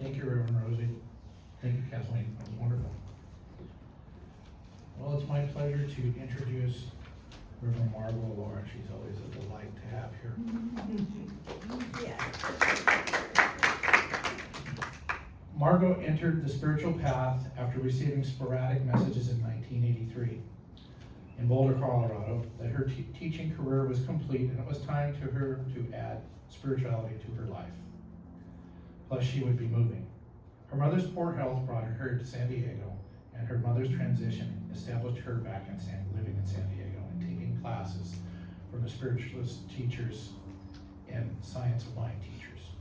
Thank you, Reverend Rosie. Thank you, Kathleen. That was wonderful. Well, it's my pleasure to introduce Reverend Margo Alora. She's always a delight to have here. Margo entered the spiritual path after receiving sporadic messages in 1983 in Boulder, Colorado, that her teaching career was complete and it was time to her to add spirituality to her life. Plus, she would be moving. Her mother's poor health brought her to San Diego, and her mother's transition established her back in living in San Diego and taking classes from the spiritualist teachers and science of mind teachers.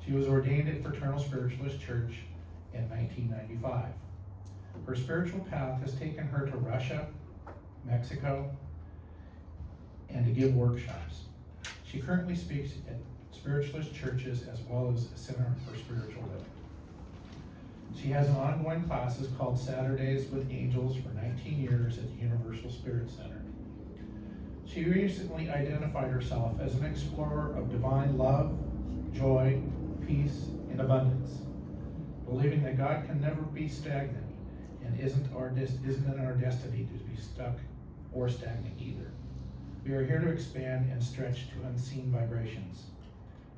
She was ordained at Fraternal Spiritualist Church in 1995. Her spiritual path has taken her to Russia, Mexico, and to give workshops. She currently speaks at spiritualist churches as well as a Center for Spiritual Living. She has an ongoing classes called Saturdays with Angels for 19 years at the Universal Spirit Center. She recently identified herself as an explorer of divine love, joy, peace, and abundance, believing that God can never be stagnant and isn't in our destiny to be stuck or stagnant either. We are here to expand and stretch to unseen vibrations,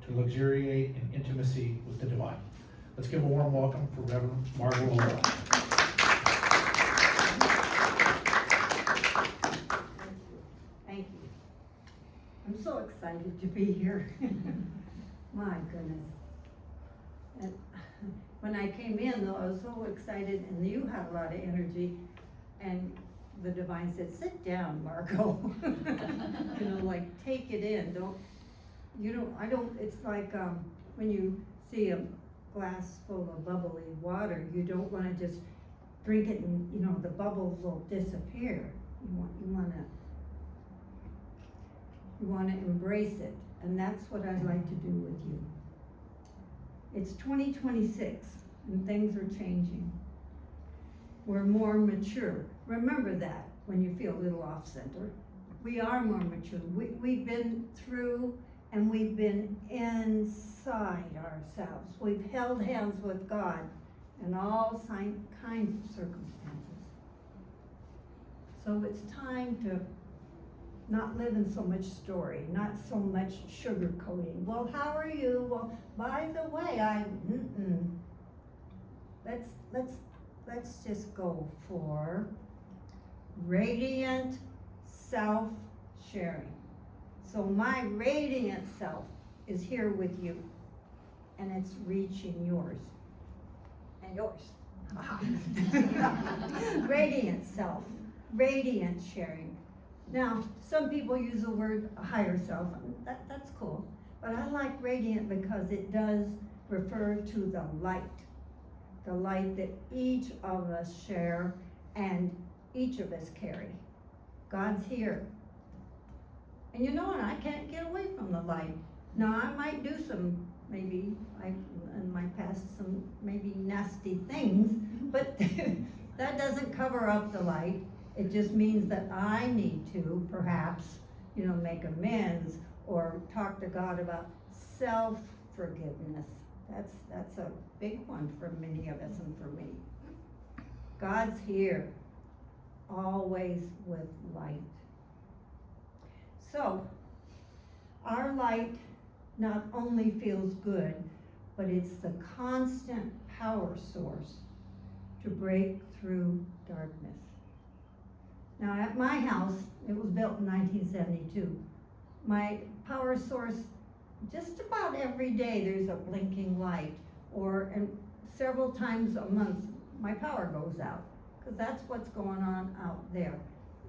to luxuriate in intimacy with the divine. Let's give a warm welcome for Reverend Margo Alora. Thank you. I'm so excited to be here. My goodness. And when I came in, though, I was so excited, and you had a lot of energy, and the divine said, "Sit down, Margo." Like, take it in. It's like when you see a glass full of bubbly water, you don't want to just drink it and, the bubbles will disappear. You want to embrace it, and that's what I'd like to do with you. It's 2026, and things are changing. We're more mature. Remember that when you feel a little off center. We are more mature. We've been through and we've been inside ourselves. We've held hands with God in all kinds of circumstances. So it's time to not live in so much story, not so much sugarcoating. Well, how are you? Well, by the way, let's just go for radiant self-sharing. So my radiant self is here with you, and it's reaching yours and yours. Radiant self, radiant sharing. Now, some people use the word higher self. That's cool, but I like radiant because it does refer to the light that each of us share and each of us carry. God's here. And and I can't get away from the light. Now, I might do in my past, some maybe nasty things, but that doesn't cover up the light. It just means that I need to perhaps, make amends or talk to God about self-forgiveness. That's a big one for many of us and for me. God's here, always with light. So, our light not only feels good, but it's the constant power source to break through darkness. Now, at my house, it was built in 1972. My power source, just about every day there's a blinking light, and several times a month my power goes out, because that's what's going on out there.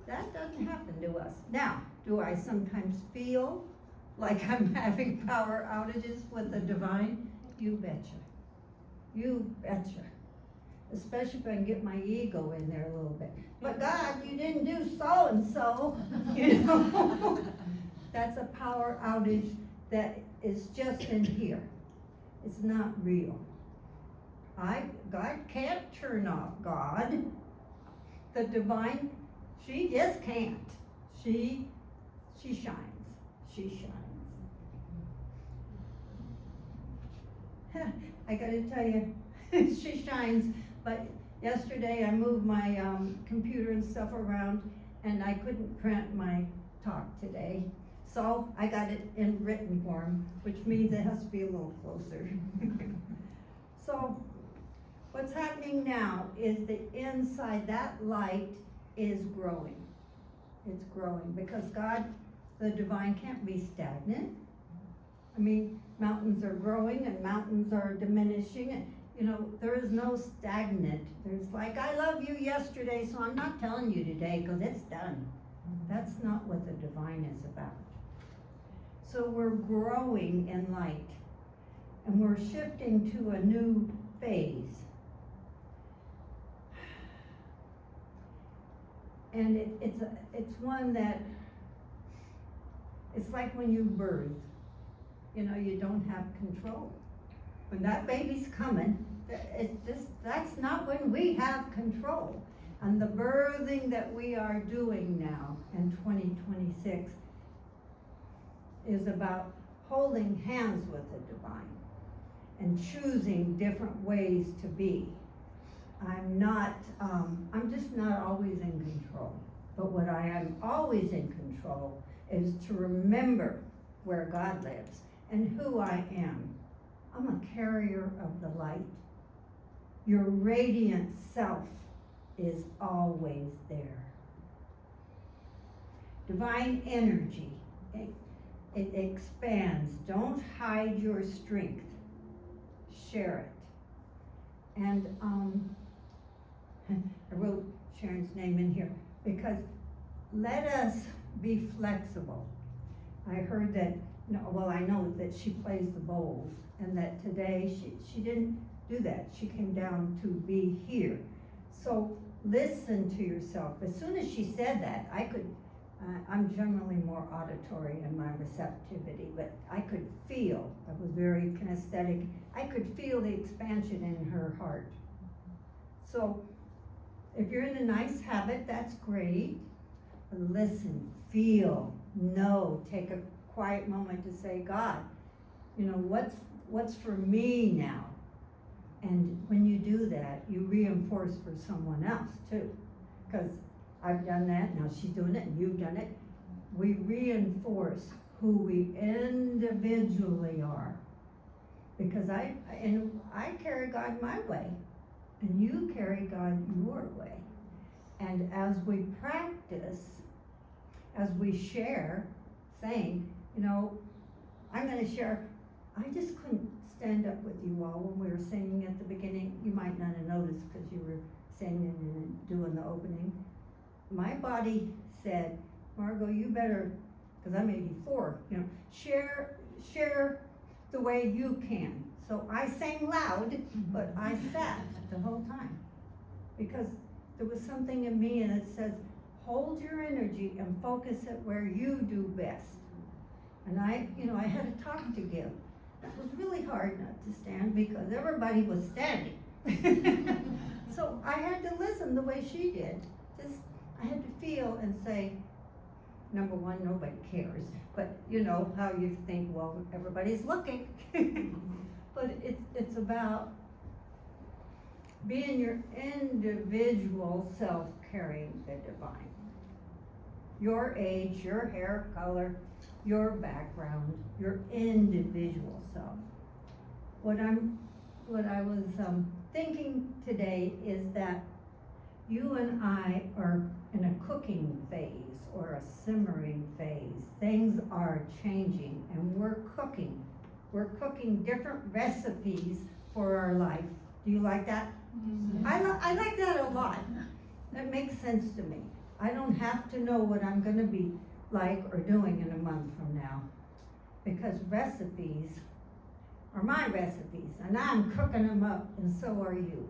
That doesn't happen to us. Now, do I sometimes feel like I'm having power outages with the divine? You betcha. You betcha. Especially if I can get my ego in there a little bit. But God, you didn't do so and so. That's a power outage that is just in here. It's not real. God can't turn off God. The divine, she just can't. She shines. She shines. I gotta tell you, she shines, but yesterday I moved my, computer and stuff around, and I couldn't print my talk today. So I got it in written form, which means it has to be a little closer. So, what's happening now is the inside, that light is growing. It's growing, because God, the divine, can't be stagnant. I mean, mountains are growing and mountains are diminishing, and you know, there is no stagnant. There's like, I love you yesterday, so I'm not telling you today because it's done. That's not what the divine is about. So we're growing in light, and we're shifting to a new phase. And it's one that, it's like when you birth, you know, you don't have control. When that baby's coming, that's not when we have control. And the birthing that we are doing now in 2026 is about holding hands with the divine and choosing different ways to be. I'm just not always in control. But what I am always in control is to remember where God lives and who I am. I'm a carrier of the light. Your radiant self is always there. Divine energy, it expands. Don't hide your strength. Share it. And I wrote Sharon's name in here because let us be flexible. I heard that, I know that she plays the bowls, and that today she didn't do that. She came down to be here. So listen to yourself. As soon as she said that, I'm generally more auditory in my receptivity, but I could feel, I was very kinesthetic, I could feel the expansion in her heart. So if you're in a nice habit, that's great. Listen, feel, know, take a quiet moment to say, God, what's for me now? And when you do that, you reinforce for someone else too. Because I've done that, now she's doing it, and you've done it. We reinforce who we individually are. Because I carry God my way, and you carry God your way. And as we practice, as we share, saying, I'm gonna share, I just couldn't stand up with you all when we were singing at the beginning. You might not have noticed because you were singing and doing the opening. My body said, Margo, you better, because I'm 84, share the way you can. So I sang loud, but I sat the whole time. Because there was something in me, and it says, hold your energy and focus it where you do best. And I had a talk to give. It was really hard not to stand because everybody was standing. So I had to listen the way she did. I had to feel and say, number one, nobody cares. But you know how you think, well, everybody's looking. But it's about being your individual self carrying the divine. Your age, your hair color, your background, your individual self. What I was thinking today is that you and I are in a cooking phase or a simmering phase. Things are changing, and we're cooking. We're cooking different recipes for our life. Do you like that? Mm-hmm. I like that a lot. That makes sense to me. I don't have to know what I'm gonna be like or doing in a month from now, because recipes are my recipes, and I'm cooking them up, and so are you.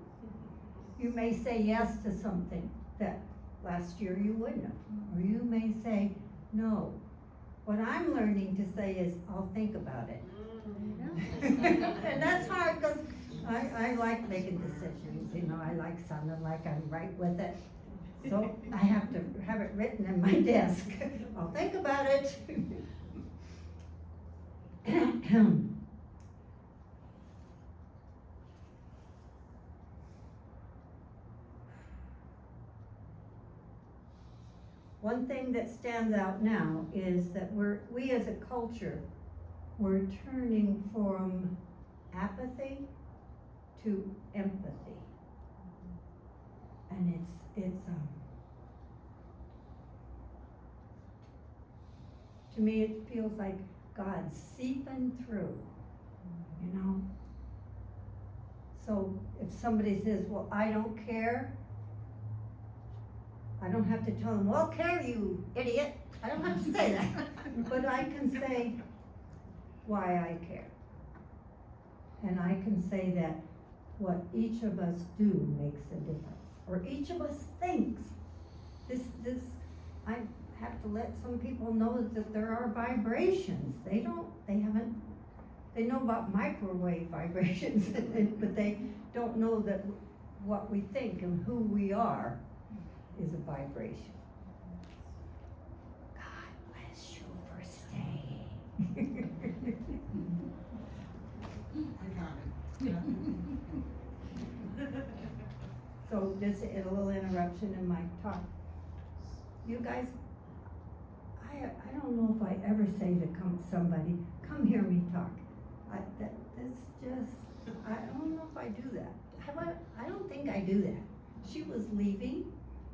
You may say yes to something that last year you wouldn't have, or you may say no. What I'm learning to say is, I'll think about it. And that's hard, because I like making decisions, I like sounding like I'm right with it. So I have to have it written in my desk. I'll think about it. one thing that stands out now is that we as a culture, we're turning from apathy to empathy. And to me it feels like God seeping through, you know? So if somebody says, well, I don't care, I don't have to tell them, well, care you idiot. I don't have to say that. But I can say why I care. And I can say that what each of us do makes a difference. Or each of us thinks. I have to let some people know that there are vibrations. They know about microwave vibrations, but they don't know that what we think and who we are is a vibration. God bless you for staying. I got it. So just a little interruption in my talk. You guys, I don't know if I ever say to somebody, come hear me talk. I don't know if I do that. I don't think I do that. She was leaving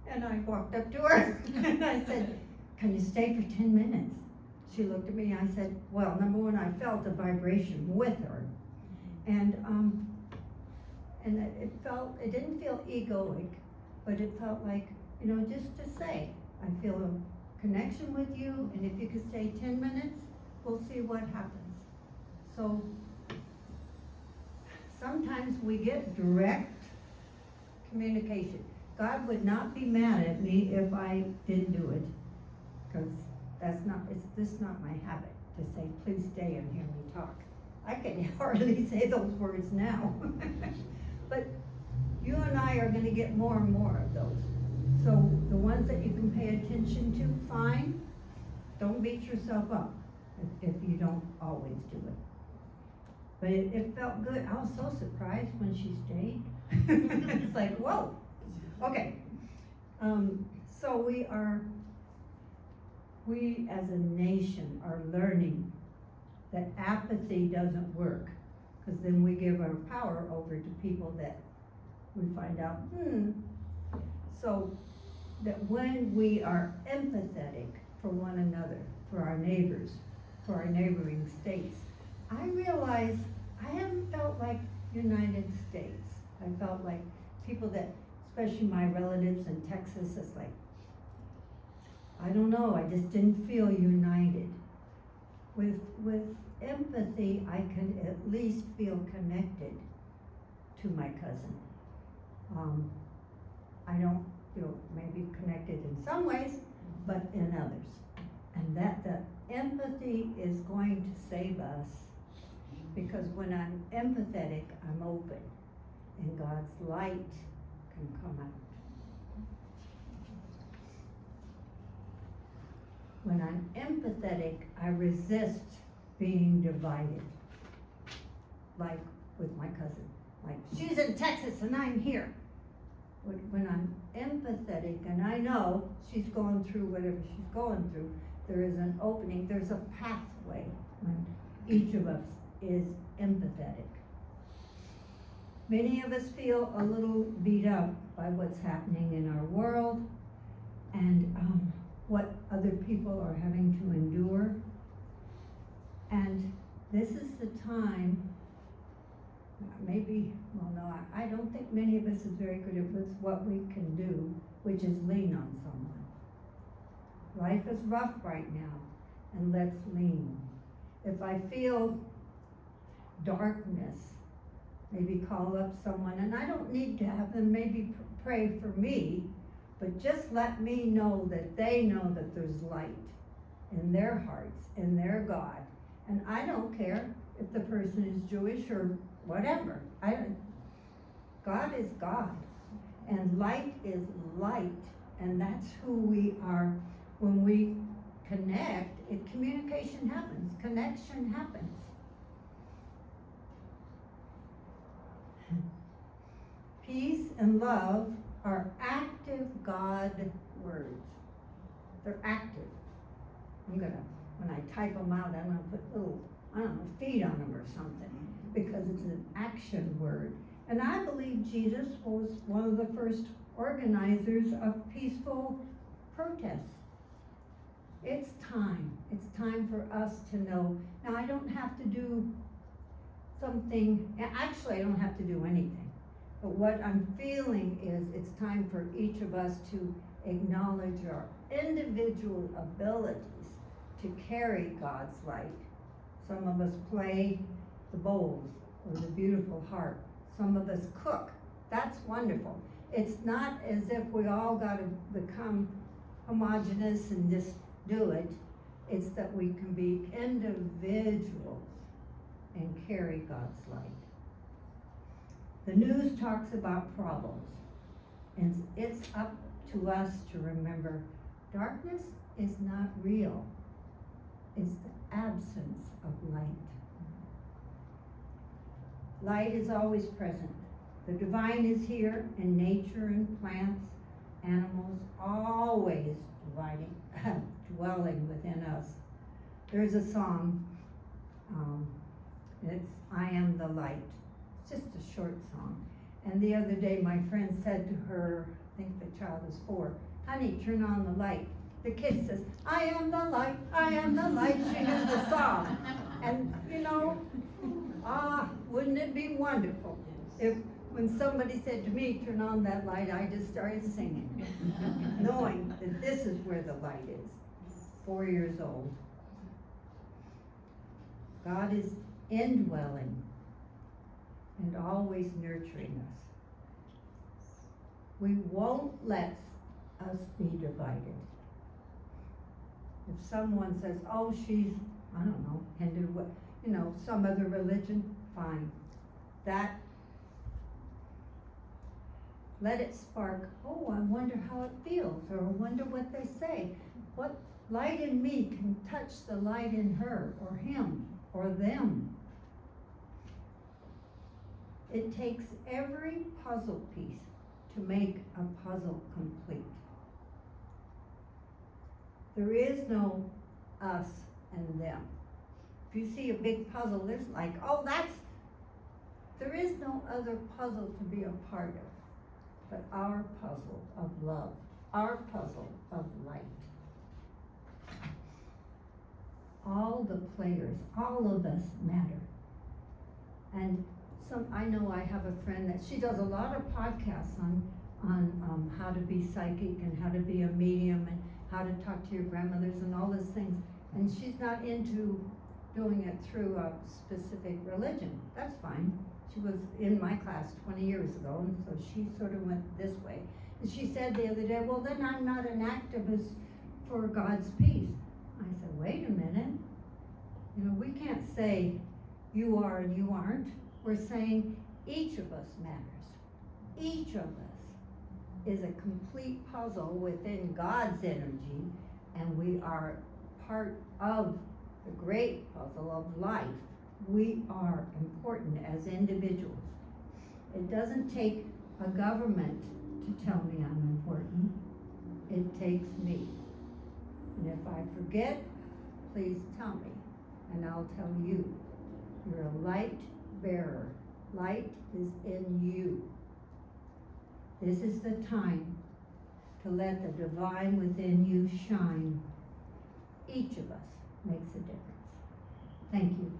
and I walked up to her and I said, can you stay for 10 minutes? She looked at me, I said, well, number one, I felt the vibration with her. And it didn't feel egoic, but it felt like, just to say, I feel a connection with you, and if you could stay 10 minutes, we'll see what happens. So, sometimes we get direct communication. God would not be mad at me if I didn't do it, because it's not my habit to say, please stay and hear me talk. I can hardly say those words now. But you and I are going to get more and more of those. So the ones that you can pay attention to, fine. Don't beat yourself up if you don't always do it. But it felt good. I was so surprised when she stayed. It's like, whoa. Okay. So we as a nation are learning that apathy doesn't work, because then we give our power over to people that we find out, So that when we are empathetic for one another, for our neighbors, for our neighboring states, I realize I haven't felt like United States. I felt like people that, especially my relatives in Texas, it's like, I don't know, I just didn't feel united. With empathy, I can at least feel connected to my cousin. I don't feel maybe connected in some ways, but in others. And that the empathy is going to save us, because when I'm empathetic, I'm open, and God's light can come out. When I'm empathetic, I resist being divided. Like with my cousin. Like, she's in Texas and I'm here. When I'm empathetic and I know she's going through whatever she's going through, there is an opening, there's a pathway when each of us is empathetic. Many of us feel a little beat up by what's happening in our world and what other people are having to endure. And this is the time, I don't think many of us is very good at what we can do, which is lean on someone. Life is rough right now, and let's lean. If I feel darkness, maybe call up someone, and I don't need to have them maybe pray for me, but just let me know that they know that there's light in their hearts, in their God. And I don't care if the person is Jewish or whatever. God is God, and light is light, and that's who we are. When we connect, communication happens, connection happens. Peace and love are active God words. they're active. When I type them out, I'm gonna put little, I don't know, feet on them or something, because it's an action word. And I believe Jesus was one of the first organizers of peaceful protests. It's time for us to know. Now, I don't have to do something, actually I don't have to do anything. But what I'm feeling is it's time for each of us to acknowledge our individual abilities to carry God's light. Some of us play the bowls or the beautiful harp. Some of us cook. That's wonderful. It's not as if we all got to become homogenous and just do it. It's that we can be individuals and carry God's light. The news talks about problems, and it's up to us to remember darkness is not real. It's the absence of light. Light is always present. The divine is here in nature and plants, animals, always dwelling within us. There's a song, it's I Am the Light. It's just a short song. And the other day my friend said to her, I think the child was 4, honey, turn on the light. The kid says, I am the light, I am the light. She knew the song. And you know, wouldn't it be wonderful if when somebody said to me, turn on that light, I just started singing, knowing that this is where the light is. 4 years old. God is indwelling and always nurturing us. We won't let us be divided. If someone says, oh, she's, I don't know, Hindu, some other religion, fine. Let it spark, oh, I wonder how it feels, or I wonder what they say. What light in me can touch the light in her, or him, or them? It takes every puzzle piece to make a puzzle complete. There is no us and them. If you see a big puzzle, there's like, there is no other puzzle to be a part of but our puzzle of love, our puzzle of light. All the players, all of us matter. And I know I have a friend that she does a lot of podcasts on how to be psychic and how to be a medium and how to talk to your grandmothers and all those things. And she's not into doing it through a specific religion. That's fine. She was in my class 20 years ago, and so she sort of went this way. And she said the other day, well, then I'm not an activist for God's peace. I said, wait a minute. We can't say you are and you aren't. We're saying each of us matters. Each of us is a complete puzzle within God's energy, and we are part of the great puzzle of life. We are important as individuals. It doesn't take a government to tell me I'm important. It takes me. And if I forget, please tell me, and I'll tell you. You're a light bearer. Light is in you. This is the time to let the divine within you shine. Each of us makes a difference. Thank you.